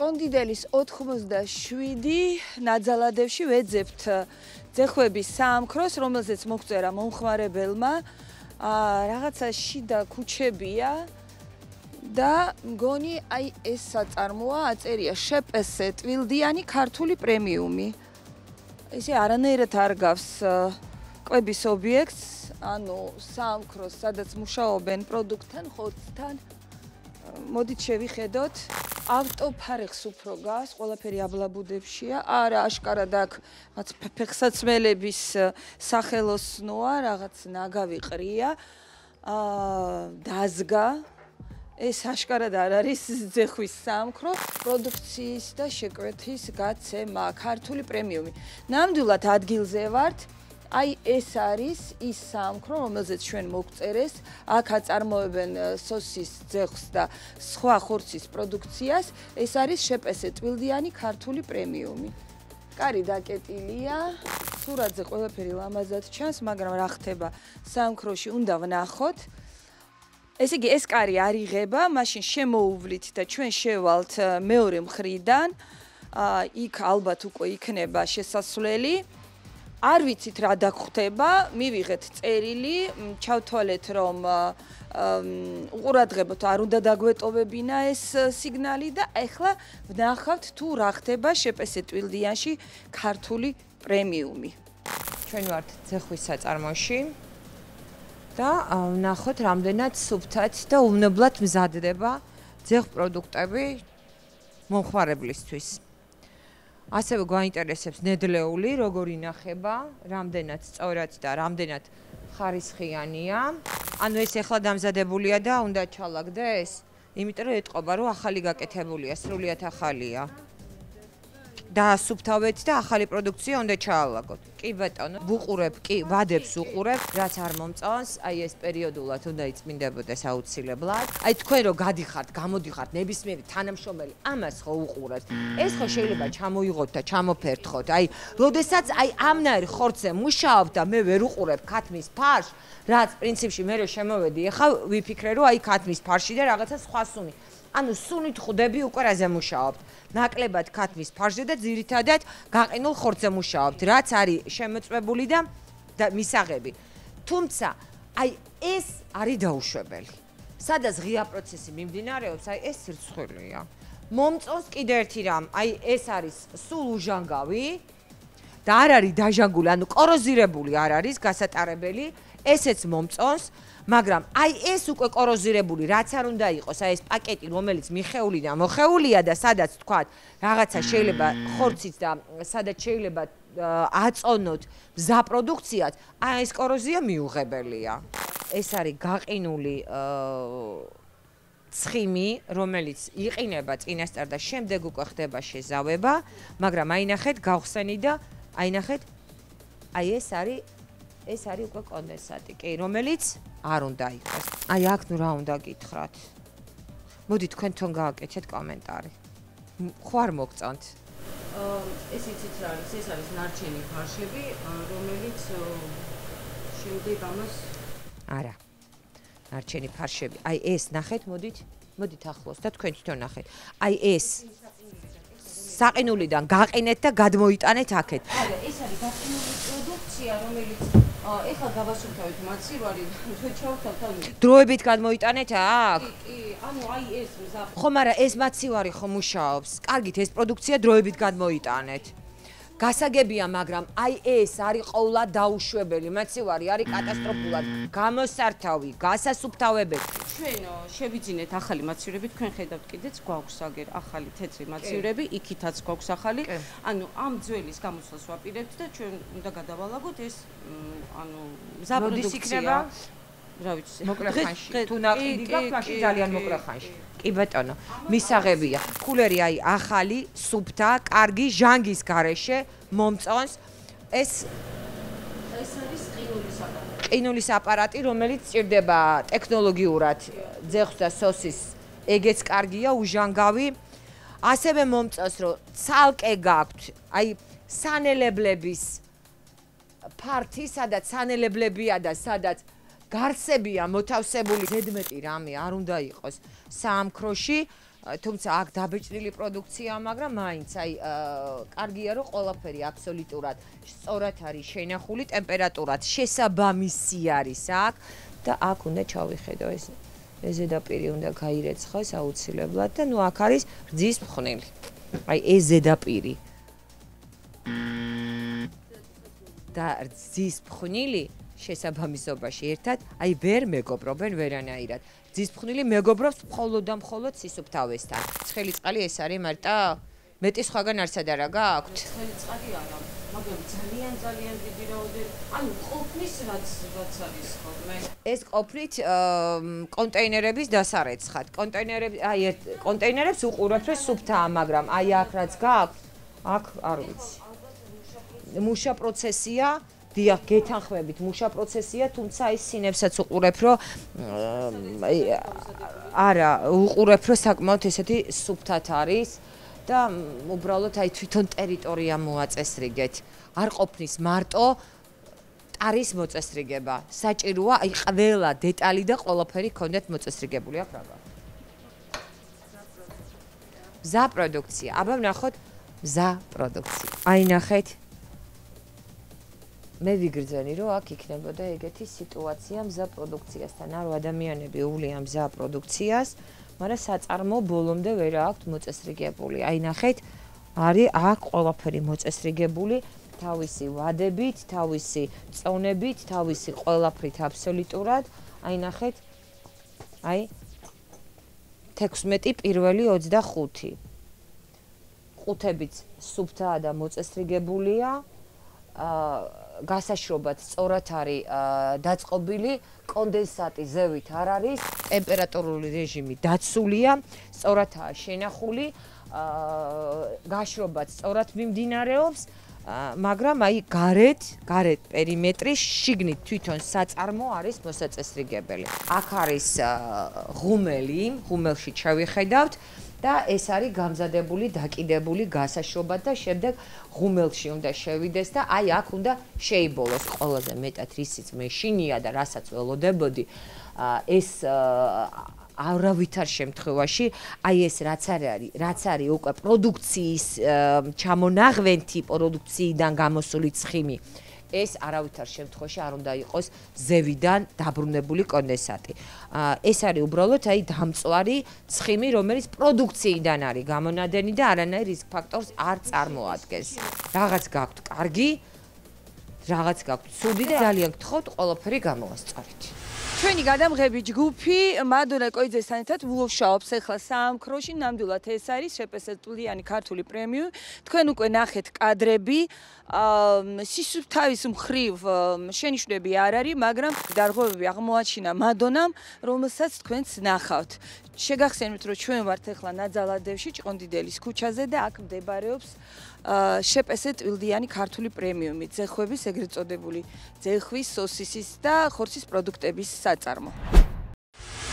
კონდიდელის 87 ნაძალადებში ვეძებთ ძეხვების საამქროს, რომელზეც მოგწერა მომხმარებელმა. რაღაცა შიდა ქუჩებია და მგონი აი ეს საწარმოა, აწერია შეპესე ტვილდიანი ქართული პრემიუმი. ესე არანაირად არ გავს კვების ობიექტს, ანუ საამქროს, სადაც მუშაობენ პროდუქტთან, ხორცთან. მოდით შევიხედოთ. ავტოფარეხს უფრო გავს, ყველაფერი აბლაბუდებშია. არა, აშკარად აქ რაღაც ფეხსაცმელების სახელოსნოა, რაღაც ნაგავი ყრია. დაზგა. ეს აშკარად არ არის ძეხვის საამქრო, პროდუქციის და შეკვეთის გაცემა, ქართული პრემიუმი. ნამდვილად ადგილზე ვართ. აი ეს არის ის საამქრო, რომელზეც ჩვენ მოგწერეს, აქ აწარმოებენ სოსის, ძეხს და სხვა ხორცის პროდუქციას. ეს არის შეპესე ტვილდიანი ქართული პრემიუმი. კარი დაკეტილია, სურათზე ყველაფერი ლამაზად ჩანს, მაგრამ რა ხდება საამქროში უნდა ვნახოთ. ესე იგი, ეს კარი არ იღება, მაშინ შემოუვლით და ჩვენ შევალთ მეორე მხრიდან. იქ ალბათ უკვე იქნება შესასვლელი. არ ვიცით რა დაგხვდება, მივიღეთ წერილი, ჩავთვალეთ რომ უყურადღებოთ არ უნდა დაგვეტოვებინა ეს სიგნალი და ახლა ვნახავთ თუ რა ხდება შეპესე ტვილდიანში ქართული პრემიუმი. ჩვენ ვართ ძეხვის საწარმოში და ვნახოთ რამდენად სუფთად და უვნებლად მზადდება ძეხ პროდუქტები მომხმარებლისთვის. ასევე გვაინტერესებს ნედლეული, როგორ ინახება, რამდენად სწორად და რამდენად ხარისხიანია. ანუ ეს ახლა დამზადებულია და უნდა ჩალაგდეს, იმიტომ რომ ეტყობა, რომ ახალი გაკეთებულია, სრულიად ახალია. დაასუფთავეთ და ახალი პროდუქცია უნდა ჩაალაგოთ. კი ბატონო, ვუყურებ, კი, ვადებს უყურებ, რაც არ მომწონს, აი ეს პერიოდულად უნდა იწმინდებოდეს აუცილებლად. აი თქვენ რო გადიხართ, გამოდიხართ ნებისმიერი თანამშრომელი, ამას ხო უყურებთ. ეს ხო შეიძლება ჩამოიღოთ და ჩამოფერთხოთ. აი, როდესაც აი ამნაირ ხორცზე მუშაობ და მე ვერ უყურებ ქათმის ფარშს, რაც პრინციპში მე რო შემოვედი, ახლა ვიფიქრე რომ აი ქათმის ფარში და რაღაცა სხვა სუნი. ანუ სუნით ხვდები უკვე რაზე მუშაობთ. ნაკლებად ქათმის ფარშზე და ძირითადად გაყინულ ხორცზე მუშაობთ, რაც არის შემოწმებული და მისაღები. თუმცა, აი ეს არის დაუშვებელი. სადაც ღია პროცესი მიმდინარეობს, აი ეს სირცხვილია. მომწონს კიდე ერთი რამ, აი ეს არის სულ უჟანგავი და არ არის დაჟანგული, ანუ კოროზირებული არ არის გასატარებელი, ესეც მომწონს. მაგრამ აი ეს უკვე კოროზირებული, რაც არ უნდა იყოს, აი ეს პაკეტი, რომელიც მიხეული და მოხეულია და სადაც თქვათ, რაღაცა შეიძლება ხორციც და სადაც შეიძლება აწონოთ მზა პროდუქციად, აი ეს კოროზია მიუღებელია. ეს არის გაყინული ცხიმი, რომელიც იყინება წინასწარ და შემდეგ უკვე ხდება შეზავება, მაგრამ აინახეთ, გავხსენი და აინახეთ, აი ეს არის უკვე კონდენსატი, კი, რომელიც არ უნდა იყოს. აი აქ ნუ რა უნდა გითხრათ. მოდი თქვენ თვითონ გააკეთეთ კომენტარი. ხო არ მოგწონთ? ეს იცით რა არის, ეს არის ნარჩენი ფარშები, რომელიც შემდეგ ამას არა. ნარჩენი ფარშები. აი ეს ნახეთ, მოდით ახლოს და თქვენ თვითონ ნახეთ. აი ეს საყინულიდან გაყინეთ და გადმოიტანეთ აქეთ. არა, ეს არის გაყინული პროდუქცია, რომელიც ეხლა გავასუფთავეთ მაცივარი, ჩავთავთ. დროებით გადმოიტანეთ აქ? კი, ანუ აი ეს მზა. ხო, მაგრამ ეს მაცივარი ხო მუშაობს. კარგით, ეს პროდუქცია დროებით გადმოიტანეთ. გასაგებია, მაგრამ აი ეს არის ყოვლად დაუშვებელი, მაცივარი არის კატასტროფულად გამოსართავი, გასასუფთავებელი. ჩვენ შევიძინეთ ახალი მაცივრები, თქვენ ხედავთ კიდეც გვაქვს აგერ ახალი თეთრი მაცივრები, იქითაც გვაქვს ახალი. ანუ ამ ძველის გამოსვლას ვაპირებთ და ჩვენ უნდა გადავალაგოთ ეს ანუ მზა პროდუქცია. რა ვიცი, მოკლე ხანში. თუ ნაყიდი გაქვს, მაშინ ძალიან მოკლე ხანში. კი ბატონო, მისაღებია. კულერი აი ახალი, სუფთა, კარგი, ჟანგის გარეშე მომწონს. ეს არის ყინულის აპარატი. ყინულის აპარატი, რომელიც სჭირდება ტექნოლოგიურად ძეხს და სოსის, ეგეც კარგია, უჟანგავი. ასევე მომწონს, რომ ცალკე გაქვთ, აი სანელებლების ფართი, სადაც სანელებლებია და სადაც გარსებია მოთავსებული ზედმეტი რამე არ უნდა იყოს საამქროში თუმცა აქ დაბეჭდილი პროდუქცია, მაგრამ მაინც აი კარგია რომ ყველაფერი აბსოლუტურად სწორად არის შენახული, ტემპერატურაც შესაბამისი არის აქ და აქ უნდა ჩავიხედო ეს ზედაპირი უნდა გაირეცხოს აუცილებლად და ნუ აქ არის რძის მხნელი. აი ეს ზედაპირი და რძის მხნილი შესაბამისობაში ერთად აი ვერ მეგობრობენ ვერანაირად. რძის მხნილი მეგობრობს მხოლოდ და მხოლოდ სისუფთავესთან. ცხელი წყალი ეს არის მარტო მეტი სხვაგან არსად არა გაქვთ? ცხელი წყალი არა, მაგრამ ძალიან დიდი რაოდენობა. ანუ ყოფნის რაც არის ხოლმე. ეს ყოფნით კონტეინერების დასარეცხად. კონტეინერები აი ერთ კონტეინერებს უყურებთ რომ სუფთაა, მაგრამ აი აქ რაც გაქვთ, აქ არ ვიცი. მუშა პროცესია დიახ, გეთანხმებით, მუშა პროცესია, თუმცა აი სინებსაც უყურებ, რომ არა, უყურებ, რომ საკმაოდ ესეთი სუფთად არის და უბრალოდ აი თვითონ ტერიტორია მოაწესრიგეთ. არ ყოფნის მარტო ტარის მოწესრიგება. საჭიროა აი ყველა დეტალი და ყველაფერი ქონდეთ მოწესრიგებული აქ რა. მზა პროდუქცია. აბა ვნახოთ მზა პროდუქცია. აი ნახეთ მე ვიგრძენი რომ აქ იქნებოდა ეგეთი სიტუაცია მზა პროდუქციასთან. არო ადამიანები უვლიან მზა პროდუქციას, მაგრამ საწარმო ბოლომდე ვერ აქვთ მოწესრიგებული. აი ნახეთ, არის აქ ყველაფერი მოწესრიგებული, თავისი ვადებით, თავისი წონებით, თავისი ყველაფრით აბსოლუტურად. აი ნახეთ, აი 16 პირველი 25. ყუთებიც სუფთაა და მოწესრიგებულია. გასაშრობად სწორად არის დაწყობილი, კონდენსატი ზევით არ არის, ტემპერატურული რეჟიმი დაცულია, სწორადაა შენახული, გაშრობად სწორად მიმდინარეობს, მაგრამ აი გარეთ პერიმეტრი შიგნით თვითონ საწარმო არის მოსაწესრიგებელი. აქ არის ღუმელი, ღუმელში ჩავიხედავთ და ეს არის გამზადებული, დაკიდებული გასაშრობად და შემდეგ ღუმელში უნდა შევიდეს და აი აქ უნდა შეიბოლოს. ყველაზე მეტად რისიც მე შინია და რასაც ველოდებოდი, ეს არავითარ შემთხვევაში აი ეს რაც არის უკვე პროდუქციის ჩამონაღვენთი, პროდუქციიდან გამოსული ცხიმი. ეს არავითარ შემთხვევაში არ უნდა იყოს ზევიდან დაბრუნებული კონდენსატი. ეს არის უბრალოდ აი დამწვარი ცხიმი, რომელიც პროდუქციიდან არის გამონადენი და არანაირ რისკ ფაქტორს არ წარმოადგენს. რაღაც გაქვთ კარგი, რაღაც გაქვთ ცუდი და ძალიან გთხოვთ ყველაფერი გამოვასწორეთ. ჩვენი გადამღები ჯგუფი მადონა კოიძესთან ერთად ვულუშაობს ახლა საამქროში. ნამდვილად ეს არის შეპესტლიანი ქართული პრემიუმი. თქვენ უკვე ნახეთ კადრები. სისუფთავის მხრივ შენიშვნები არ არის, მაგრამ დარღვევები აღმოაჩინა მადონამ, რომელსაც თქვენც ნახავთ. შეგახსენებთ, რომ ჩვენ ვართ ახლა ნაძალადევში, ჭყონდიდელის ქუჩაზე და აქ მდებარეობს შეპესე ტვილდიანი ქართული პრემიუმი, ძეხვების ეგრეთ წოდებული ძეხვის, სოსისის და ხორცის პროდუქტების საწარმო.